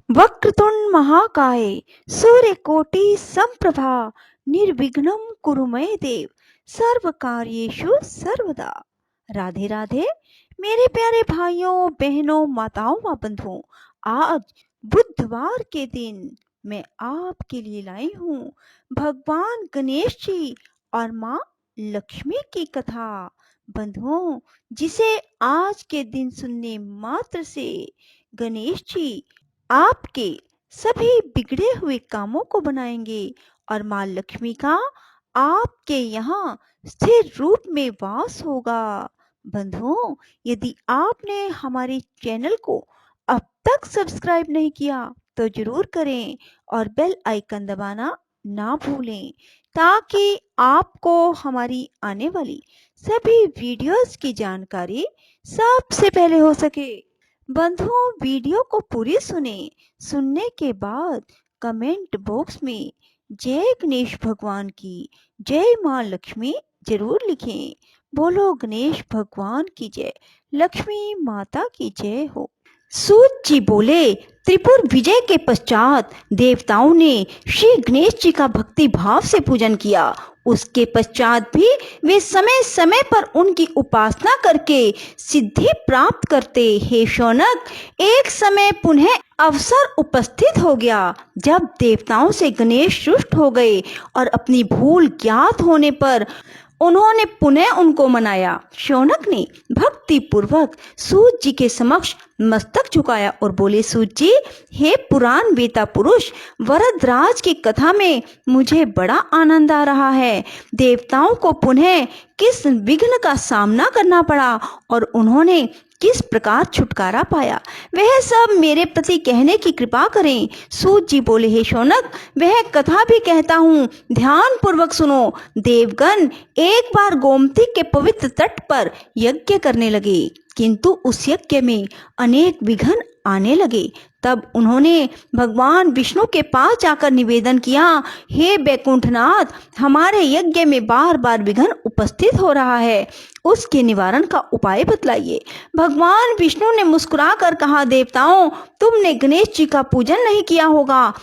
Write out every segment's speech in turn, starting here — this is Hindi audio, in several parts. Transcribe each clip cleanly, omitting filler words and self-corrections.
वक्रतुंड महाकाय सूर्यकोटि समप्रभा निर्विघ्नं कुरु मे देव सर्वकार्येषु सर्वदा। राधे राधे मेरे प्यारे भाइयों बहनों माताओं व बंधुओं, आज बुधवार के दिन मैं आपके लिए लाई हूँ भगवान गणेश जी और माँ लक्ष्मी की कथा। बंधुओं, जिसे आज के दिन सुनने मात्र से गणेश जी आपके सभी बिगड़े हुए कामों को बनाएंगे और माँ लक्ष्मी का आपके यहाँ स्थिर रूप में वास होगा। बंधुओं, यदि आपने हमारे चैनल को अब तक सब्सक्राइब नहीं किया तो जरूर करें और बेल आइकन दबाना ना भूलें, ताकि आपको हमारी आने वाली सभी वीडियोस की जानकारी सबसे पहले हो सके। बंधुओं, वीडियो को पूरी सुनने के बाद कमेंट बॉक्स में जय गणेश भगवान की जय माँ लक्ष्मी जरूर लिखें। बोलो गणेश भगवान की जय, लक्ष्मी माता की जय हो। सूत जी बोले, त्रिपुर विजय के पश्चात देवताओं ने श्री गणेश जी का भक्ति भाव से पूजन किया। उसके पश्चात भी वे समय समय पर उनकी उपासना करके सिद्धि प्राप्त करते। हे शौनक, एक समय पुनः अवसर उपस्थित हो गया जब देवताओं से गणेश रुष्ट हो गए और अपनी भूल ज्ञात होने पर उन्होंने पुनः उनको मनाया। शौनक ने भक्ति पूर्वक सूत जी के समक्ष मस्तक झुकाया और बोले, सूत जी, हे पुराण वेता पुरुष, वरदराज की कथा में मुझे बड़ा आनंद आ रहा है। देवताओं को पुनः किस विघ्न का सामना करना पड़ा और उन्होंने किस प्रकार छुटकारा पाया, वह सब मेरे प्रति कहने की कृपा करें। सूत जी बोले, हे शौनक, वह कथा भी कहता हूँ, ध्यान पूर्वक सुनो। देवगण एक बार गोमती के पवित्र तट पर यज्ञ करने लगे, किंतु उस यज्ञ में अनेक विघ्न आने लगे। तब उन्होंने भगवान विष्णु के पास जाकर निवेदन किया, हे बैकुंठनाथ, हमारे यज्ञ में बार बार विघ्न उपस्थित हो रहा है, उसके निवारण का उपाय बतलाइए। भगवान विष्णु ने मुस्कुराकर कहा, देवताओं, तुमने गणेश जी का पूजन नहीं किया होगा,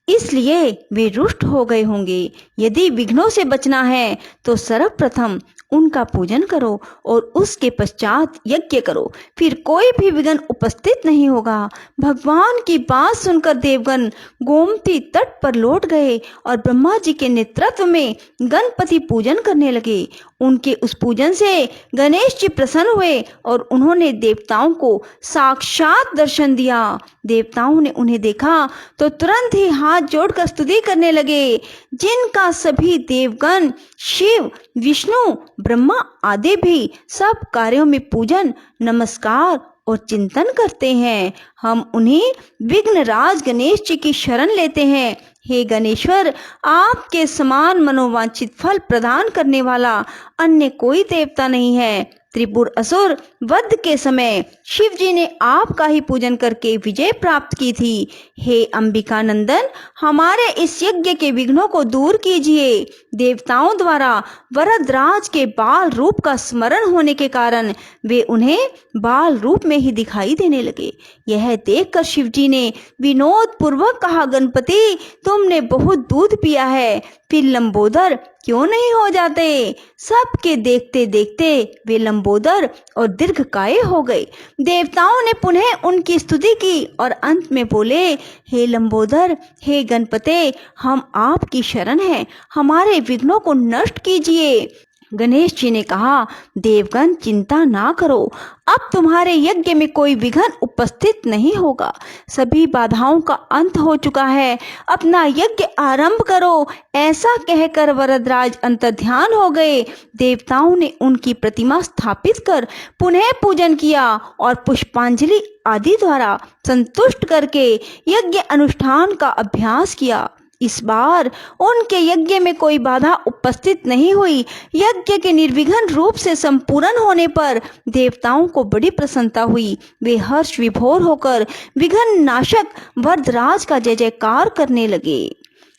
इसलिए वे रुष्ट हो गए होंगे। यदि विघ्नों से बचना है तो सर्वप्रथम उनका पूजन करो और उसके पश्चात यज्ञ करो, फिर कोई भी विघ्न उपस्थित नहीं होगा। भगवान की बात सुनकर देवगण गोमती तट पर लौट गए और ब्रह्मा जी के नेतृत्व में गणपति पूजन करने लगे। उनके उस पूजन से गणेश जी प्रसन्न हुए और उन्होंने देवताओं को साक्षात दर्शन दिया। देवताओं ने उन्हें देखा तो तुरंत ही हाथ जोड़कर स्तुति करने लगे, जिनका सभी देवगण, शिव, विष्णु, ब्रह्मा आदि भी सब कार्यों में पूजन, नमस्कार और चिंतन करते हैं। हम उन्हें विघ्नराज गणेश जी की शरण लेते हैं। हे गणेश्वर, आपके समान मनोवांछित फल प्रदान करने वाला अन्य कोई देवता नहीं है। त्रिपुर असुर वध के समय शिव जी ने आपका ही पूजन करके विजय प्राप्त की थी। हे अंबिका नंदन, हमारे इस यज्ञ के विघ्नों को दूर कीजिए। देवताओं द्वारा वरदराज के बाल रूप का स्मरण होने के कारण वे उन्हें बाल रूप में ही दिखाई देने लगे। यह देखकर शिव जी ने विनोद पूर्वक कहा, गणपति, तुमने बहुत दूध पिया है, फिर लंबोदर क्यों नहीं हो जाते। सबके देखते देखते वे लंबोदर और दीर्घकाय हो गए। देवताओं ने पुनः उनकी स्तुति की और अंत में बोले, हे लंबोदर, हे गणपते, हम आपकी शरण हैं, हमारे विघ्नों को नष्ट कीजिए। गणेश जी ने कहा, देवगण, चिंता ना करो, अब तुम्हारे यज्ञ में कोई विघ्न उपस्थित नहीं होगा। सभी बाधाओं का अंत हो चुका है, अपना यज्ञ आरंभ करो। ऐसा कहकर वरदराज अंतर्ध्यान हो गए। देवताओं ने उनकी प्रतिमा स्थापित कर पुनः पूजन किया और पुष्पांजलि आदि द्वारा संतुष्ट करके यज्ञ अनुष्ठान का अभ्यास किया। इस बार उनके यज्ञ में कोई बाधा उपस्थित नहीं हुई। यज्ञ के निर्विघ्न रूप से संपूर्ण होने पर देवताओं को बड़ी प्रसन्नता हुई। वे हर्ष विभोर होकर विघ्न नाशक वरदराज का जय जयकार करने लगे।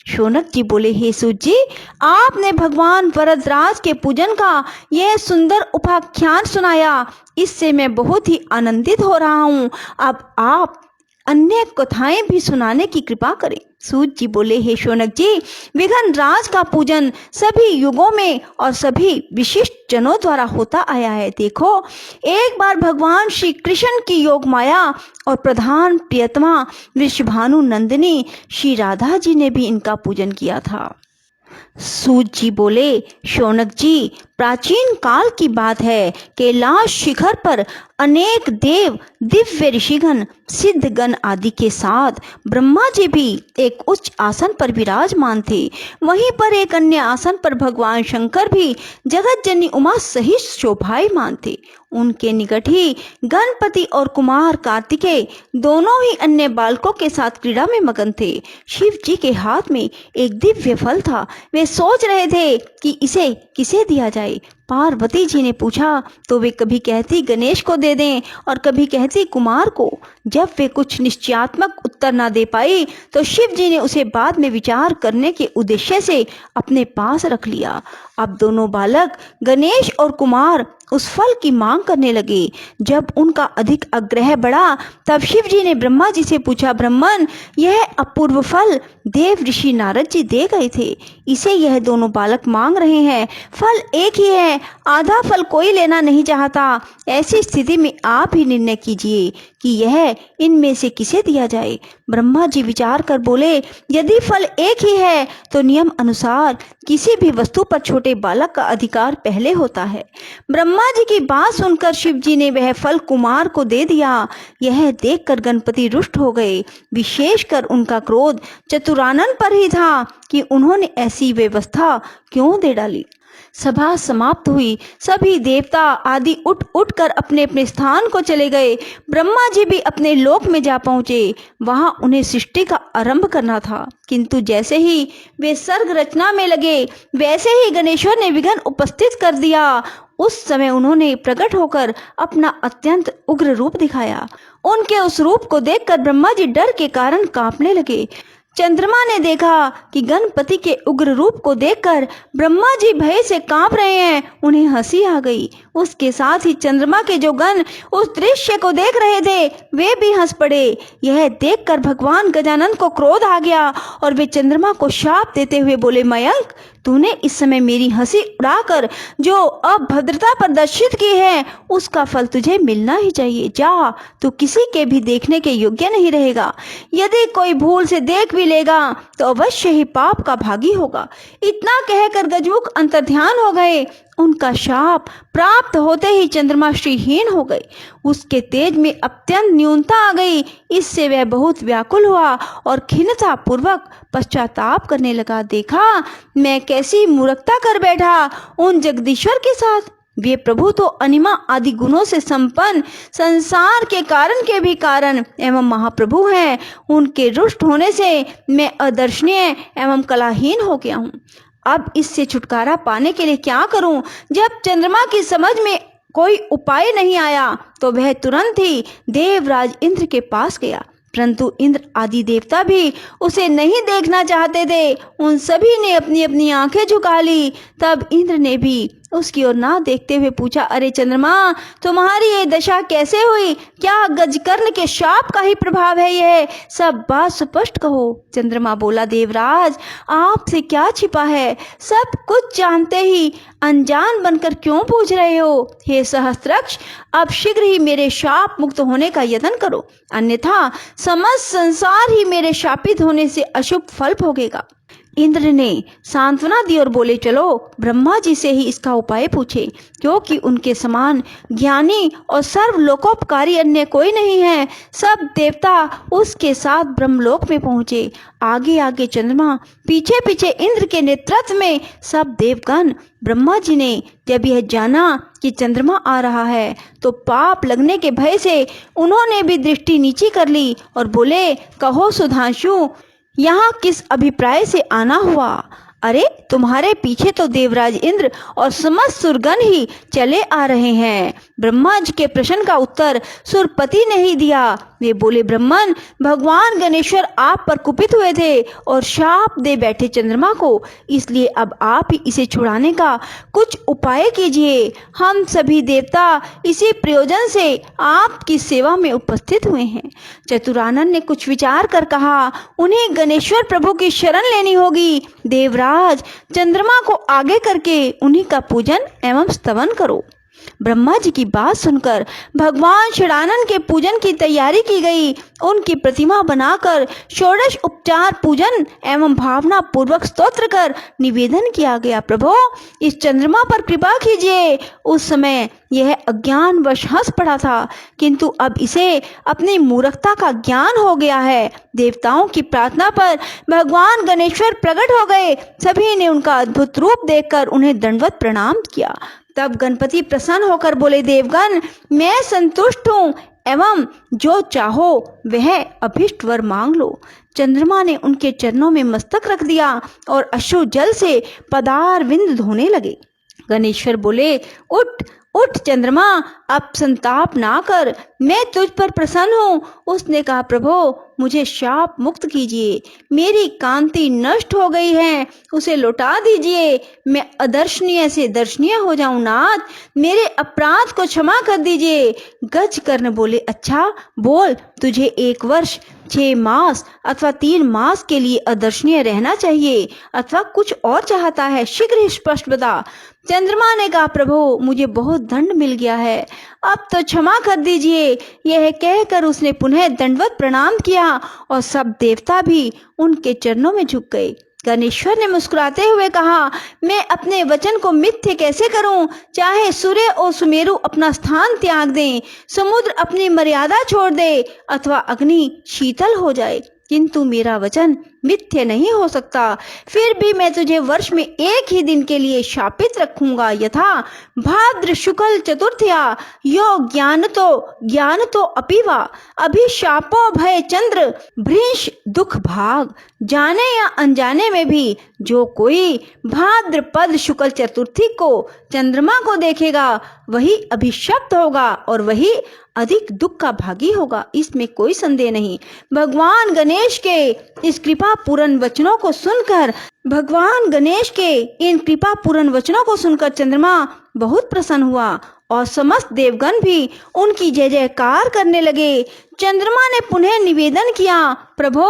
शौनक जी बोले, हे सूत जी, आपने भगवान वरदराज के पूजन का यह सुंदर उपाख्यान सुनाया, इससे मैं बहुत ही आनंदित हो रहा हूँ। अब आप अन्य कथाएं भी सुनाने की कृपा करें। सूत जी बोले, हे शौनक जी, विघ्न राज का पूजन सभी युगों में और सभी विशिष्ट जनों द्वारा होता आया है। देखो, एक बार भगवान श्री कृष्ण की योग माया और प्रधान प्रियतमा वृषभानु नंदिनी श्री राधा जी ने भी इनका पूजन किया था। सूत जी बोले, शौनक जी, प्राचीन काल की बात है, कैलाश शिखर पर अनेक देव, दिव्य ऋषिगण, सिद्धगण आदि के साथ ब्रह्मा जी भी एक उच्च आसन पर विराजमान थे। वहीं पर एक अन्य आसन पर भगवान शंकर भी जगत जननी उमा सहित शोभायमान थे। उनके निकट ही गणपति और कुमार कार्तिकेय दोनों ही अन्य बालकों के साथ क्रीड़ा में मगन थे। शिव जी के हाथ में एक दिव्य फल था। वे सोच रहे थे कि इसे किसे दिया जाए। पार्वती जी ने पूछा तो वे कभी कहती गणेश को दे दें और कभी कहती कुमार को। जब वे कुछ निश्चयात्मक उत्तर ना दे पाई तो शिव जी ने उसे बाद में विचार करने के उद्देश्य से अपने पास रख लिया। अब दोनों बालक गणेश और कुमार उस फल की मांग करने लगे। जब उनका अधिक आग्रह बढ़ा तब शिव जी ने ब्रह्मा जी से पूछा, ब्रह्मन, यह अपूर्व फल देव ऋषि नारद जी दे गए थे, इसे यह दोनों बालक मांग रहे हैं। फल एक ही है, आधा फल कोई लेना नहीं चाहता। ऐसी स्थिति में आप ही निर्णय कीजिए कि यह इनमें से किसे दिया जाए। ब्रह्मा जी विचार कर बोले, यदि फल एक ही है तो नियम अनुसार किसी भी वस्तु पर छोटे बालक का अधिकार पहले होता है। ब्रह्मा जी की बात सुनकर शिव जी ने वह फल कुमार को दे दिया। यह देखकर गणपति रुष्ट हो गए। विशेषकर उनका क्रोध चतुरानन पर ही था कि उन्होंने ऐसी व्यवस्था क्यों दे डाली। सभा समाप्त हुई। सभी देवता आदि उठ उठ कर अपने अपने स्थान को चले गए। ब्रह्मा जी भी अपने लोक में जा पहुंचे। वहां उन्हें सृष्टि का आरंभ करना था, किंतु जैसे ही वे सर्ग रचना में लगे वैसे ही गणेश्वर ने विघ्न उपस्थित कर दिया। उस समय उन्होंने प्रकट होकर अपना अत्यंत उग्र रूप दिखाया। उनके उस रूप को देखकर ब्रह्मा जी डर के कारण कांपने लगे। चंद्रमा ने देखा कि गणपति के उग्र रूप को देखकर ब्रह्मा जी भय से कांप रहे हैं। उन्हें हंसी आ गई। उसके साथ ही चंद्रमा के जो गण उस दृश्य को देख रहे थे वे भी हंस पड़े। यह देखकर भगवान गजानन को क्रोध आ गया और वे चंद्रमा को शाप देते हुए बोले, मयंक, तूने इस समय मेरी हंसी उड़ाकर जो अभद्रता प्रदर्शित की है उसका फल तुझे मिलना ही चाहिए। जा, तू किसी के भी देखने के योग्य नहीं रहेगा। यदि कोई भूल से देख भी लेगा तो अवश्य ही पाप का भागी होगा। इतना कहकर गजमुख अंतर्ध्यान हो गए। उनका शाप प्राप्त होते ही चंद्रमा श्रीहीन हो गए। उसके तेज में अत्यंत न्यूनता आ गई। इससे वह बहुत व्याकुल हुआ और खिन्नता पूर्वक पश्चाताप करने लगा। देखा, मैं कैसी मूर्खता कर बैठा उन जगदीश्वर के साथ। वे प्रभु तो अनिमा आदि गुणों से संपन्न, संसार के कारण के भी कारण एवं महाप्रभु हैं। उनके रुष्ट होने से मैं अदर्शनीय एवं कलाहीन हो गया हूँ। अब इससे छुटकारा पाने के लिए क्या करूं? जब चंद्रमा की समझ में कोई उपाय नहीं आया तो वह तुरंत ही देवराज इंद्र के पास गया, परंतु इंद्र आदि देवता भी उसे नहीं देखना चाहते थे। उन सभी ने अपनी अपनी आंखें झुका ली। तब इंद्र ने भी उसकी ओर ना देखते हुए पूछा, अरे चंद्रमा, तुम्हारी ये दशा कैसे हुई? क्या गजकर्ण के शाप का ही प्रभाव है? यह सब बात स्पष्ट कहो। चंद्रमा बोला, देवराज, आपसे क्या छिपा है? सब कुछ जानते ही अनजान बनकर क्यों पूछ रहे हो? हे सहस्त्रक्ष, अब शीघ्र ही मेरे शाप मुक्त होने का यत्न करो, अन्यथा समस्त संसार ही मेरे शापित होने से अशुभ फल भोगेगा। इंद्र ने सांत्वना दी और बोले, चलो ब्रह्मा जी से ही इसका उपाय पूछे, क्योंकि उनके समान ज्ञानी और सर्वलोकोपकारी अन्य कोई नहीं है। सब देवता उसके साथ ब्रह्मलोक में पहुंचे। आगे आगे चंद्रमा, पीछे पीछे इंद्र के नेतृत्व में सब देवगण। ब्रह्मा जी ने जब यह जाना कि चंद्रमा आ रहा है तो पाप लगने के भय से उन्होंने भी दृष्टि नीची कर ली और बोले, कहो सुधांशु, यहाँ किस अभिप्राय से आना हुआ? अरे, तुम्हारे पीछे तो देवराज इंद्र और समस्त सुरगण ही चले आ रहे हैं। ब्रह्मा जी के प्रश्न का उत्तर सुरपति ने ही दिया। वे बोले, ब्राह्मण, भगवान गणेश्वर आप पर कुपित हुए थे और शाप दे बैठे चंद्रमा को, इसलिए अब आप ही इसे छुड़ाने का कुछ उपाय कीजिए। हम सभी देवता इसी प्रयोजन से आपकी सेवा में उपस्थित हुए हैं। चतुरानन ने कुछ विचार कर कहा, उन्हें गणेश्वर प्रभु की शरण लेनी होगी। देवराज, चंद्रमा को आगे करके उन्हीं का पूजन एवं स्तवन करो। ब्रह्मा जी की बात सुनकर भगवान षडानन के पूजन की तैयारी की गई। उनकी प्रतिमा बनाकर षोडश उपचार पूजन एवं भावना पूर्वक स्तोत्र कर निवेदन किया गया, प्रभु इस चंद्रमा पर कृपा कीजिए। उस समय यह अज्ञानवश हंस पड़ा था, किंतु अब इसे अपनी मूर्खता का ज्ञान हो गया है। देवताओं की प्रार्थना पर भगवान गणेश्वर प्रकट हो गए। सभी ने उनका अद्भुत रूप देखकर उन्हें दंडवत प्रणाम किया। तब गणपति प्रसन्न होकर बोले, देवगण, मैं संतुष्ट हूँ एवं जो चाहो वह अभिष्ट वर मांग लो। चंद्रमा ने उनके चरणों में मस्तक रख दिया और अश्रु जल से पदार विंद धोने लगे। गणेश्वर बोले, उठ उठ चंद्रमा, अब संताप ना कर, मैं तुझ पर प्रसन्न हूँ। उसने कहा, प्रभु मुझे शाप मुक्त कीजिए, मेरी कांति नष्ट हो गई है, उसे लौटा दीजिए, मैं अदर्शनीय से दर्शनीय हो जाऊं। नाथ, मेरे अपराध को क्षमा कर दीजिए। गजकर्ण बोले, अच्छा बोल, तुझे 1 वर्ष 6 मास अथवा 3 मास के लिए अदर्शनीय रहना चाहिए अथवा कुछ और चाहता है, शीघ्र ही स्पष्ट बता। चंद्रमा ने कहा, प्रभु मुझे बहुत दंड मिल गया है, अब तो क्षमा कर दीजिए। यह कहकर उसने पुनः दंडवत प्रणाम किया और सब देवता भी उनके चरणों में झुक गए। गणेश्वर ने मुस्कुराते हुए कहा, मैं अपने वचन को मिथ्य कैसे करूं? चाहे सूर्य और सुमेरु अपना स्थान त्याग दें, समुद्र अपनी मर्यादा छोड़ दे अथवा अग्नि शीतल हो जाए, किंतु मेरा वचन मिथ्य नहीं हो सकता। फिर भी मैं तुझे वर्ष में 1 ही दिन के लिए शापित रखूंगा, यथा भाद्र शुक्ल चतुर्थया यो ज्ञान तो अपिवा अभिशापो भय चंद्र भृंश दुख भाग। जाने या अनजाने में भी जो कोई भाद्रपद शुक्ल चतुर्थी को चंद्रमा को देखेगा वही अभिशप्त होगा और वही अधिक दुख का भागी होगा, इसमें कोई संदेह नहीं। भगवान गणेश के इस कृपा पूर्ण वचनों को सुनकर चंद्रमा बहुत प्रसन्न हुआ और समस्त देवगण भी उनकी जय जयकार करने लगे। चंद्रमा ने पुनः निवेदन किया, प्रभो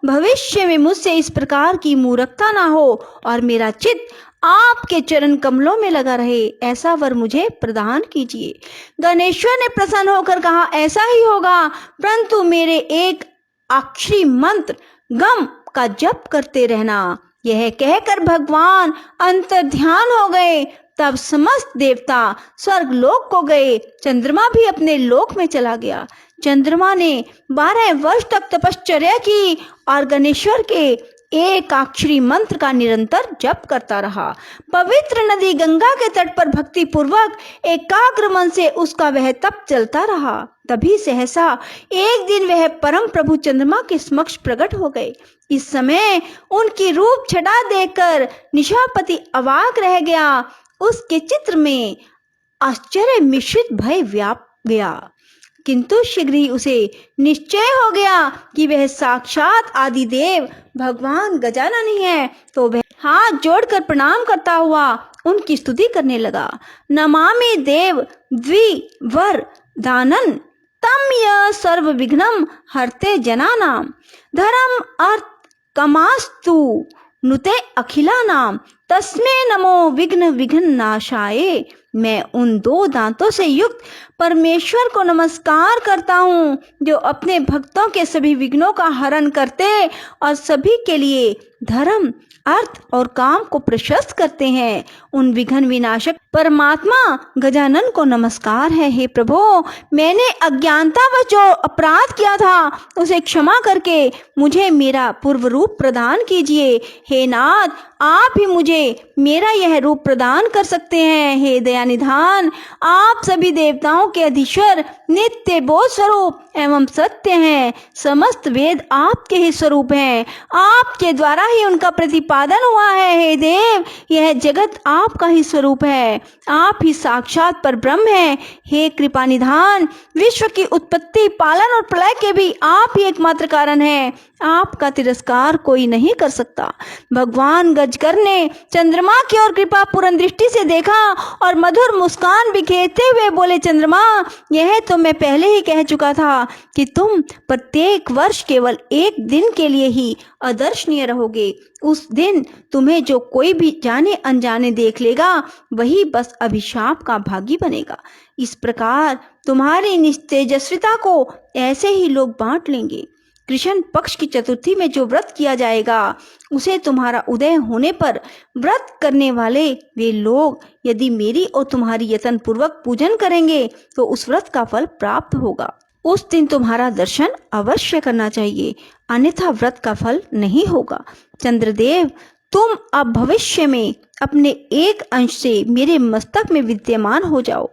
भविष्य में मुझसे इस प्रकार की मूर्खता ना हो और मेरा चित्त आपके चरण कमलों में लगा रहे, ऐसा वर मुझे प्रदान कीजिए। गणेश्वर ने प्रसन्न होकर कहा, ऐसा ही होगा, परंतु मेरे एक अक्षरी मंत्र गम का जप करते रहना। यह कहकर भगवान अंतर्ध्यान हो गए। तब समस्त देवता स्वर्ग लोक को गए, चंद्रमा भी अपने लोक में चला गया। चंद्रमा ने 12 वर्ष तक तपश्चर्या की और गणेश्वर के एक अक्षरी मंत्र का निरंतर जप करता रहा। पवित्र नदी गंगा के तट पर भक्ति पूर्वक एकाग्र मन से उसका वह तप चलता रहा। तभी सहसा एक दिन वह परम प्रभु चंद्रमा के समक्ष प्रकट हो गए। इस समय उनकी रूप छटा देखकर निशापति अवाक रह गया। उसके चित्र में आश्चर्य मिश्रित भय व्याप गया, किंतु शीघ्र ही उसे निश्चय हो गया कि वह साक्षात आदिदेव भगवान गजानन ही है। तो वह हाथ जोड़कर प्रणाम करता हुआ उनकी स्तुति करने लगा। नमामि देव द्विवर दानन तम य सर्व विघ्नम हरते जनानाम धर्म अर्थ कमास्तु नुते अखिलानाम तस्मे नमो विघ्न नाशाये। मैं उन 2 दांतों से युक्त परमेश्वर को नमस्कार करता हूँ जो अपने भक्तों के सभी विघ्नों का हरण करते और सभी के लिए धर्म अर्थ और काम को प्रशस्त करते हैं। उन विघ्न विनाशक परमात्मा गजानन को नमस्कार है। हे प्रभु, मैंने अज्ञानतावश जो अपराध किया था उसे क्षमा करके मुझे मेरा पूर्व रूप प्रदान कीजिए। हे नाथ, आप ही मुझे मेरा यह रूप प्रदान कर सकते हैं। हे दयानिधान, आप सभी देवताओं के अधीश्वर, नित्य बोध स्वरूप एवं सत्य हैं। समस्त वेद आपके ही स्वरूप हैं, आपके द्वारा ही उनका प्रतिपादन हुआ है। हे देव, यह जगत आपका ही स्वरूप है, आप ही साक्षात परब्रह्म हैं। हे कृपा निधान, विश्व की उत्पत्ति, पालन और प्रलय के भी आप ही एकमात्र कारण हैं, आपका तिरस्कार कोई नहीं कर सकता। भगवान गजकर ने चंद्रमा की ओर कृपा पूर्ण दृष्टि से देखा और मधुर मुस्कान बिखेरते हुए बोले, चंद्रमा, यह तो मैं पहले ही कह चुका था कि तुम प्रत्येक वर्ष केवल एक दिन के लिए ही अदर्शनीय रहोगे। उस दिन तुम्हें जो कोई भी जाने अनजाने देख लेगा, वही बस अभिशाप का भागी बनेगा। इस प्रकार तुम्हारी निस्तेजस्विता को ऐसे ही लोग बांट लेंगे। कृष्ण पक्ष की चतुर्थी में जो व्रत किया जाएगा, उसे तुम्हारा उदय होने पर व्रत करने वाले वे लोग यदि मेरी और तुम्हारी यत्न पूर्वक पूजन करेंगे तो उस व्रत का फल प्राप्त होगा। उस दिन तुम्हारा दर्शन अवश्य करना चाहिए, अन्यथा व्रत का फल नहीं होगा। चंद्रदेव, तुम अब भविष्य में अपने एक अंश से मेरे मस्तक में विद्यमान हो जाओ,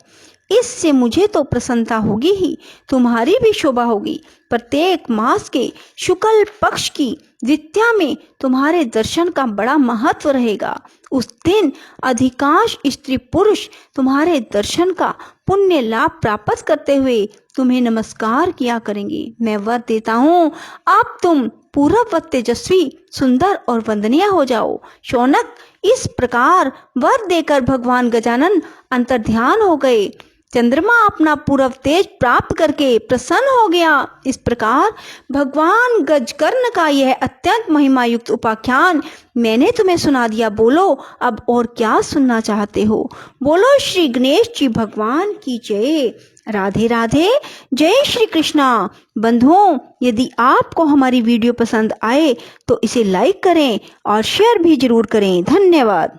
इससे मुझे तो प्रसन्नता होगी ही, तुम्हारी भी शोभा होगी। प्रत्येक मास के शुक्ल पक्ष की द्वितीया में तुम्हारे दर्शन का बड़ा महत्व रहेगा। उस दिन अधिकांश स्त्री पुरुष तुम्हारे दर्शन का पुण्य लाभ प्राप्त करते हुए तुम्हें नमस्कार किया करेंगे। मैं वर देता हूँ, अब तुम पूर्ववत तेजस्वी, सुंदर और वंदनीय हो जाओ। शौनक इस प्रकार वर देकर भगवान गजानन अंतर्ध्यान हो गए। चंद्रमा अपना पूर्व तेज प्राप्त करके प्रसन्न हो गया। इस प्रकार भगवान गजकर्ण का यह अत्यंत महिमा युक्त उपाख्यान मैंने तुम्हें सुना दिया। बोलो अब और क्या सुनना चाहते हो। बोलो श्री गणेश जी भगवान की जय। राधे राधे, जय श्री कृष्णा। बंधुओं, यदि आपको हमारी वीडियो पसंद आए तो इसे लाइक करें और शेयर भी जरूर करें। धन्यवाद।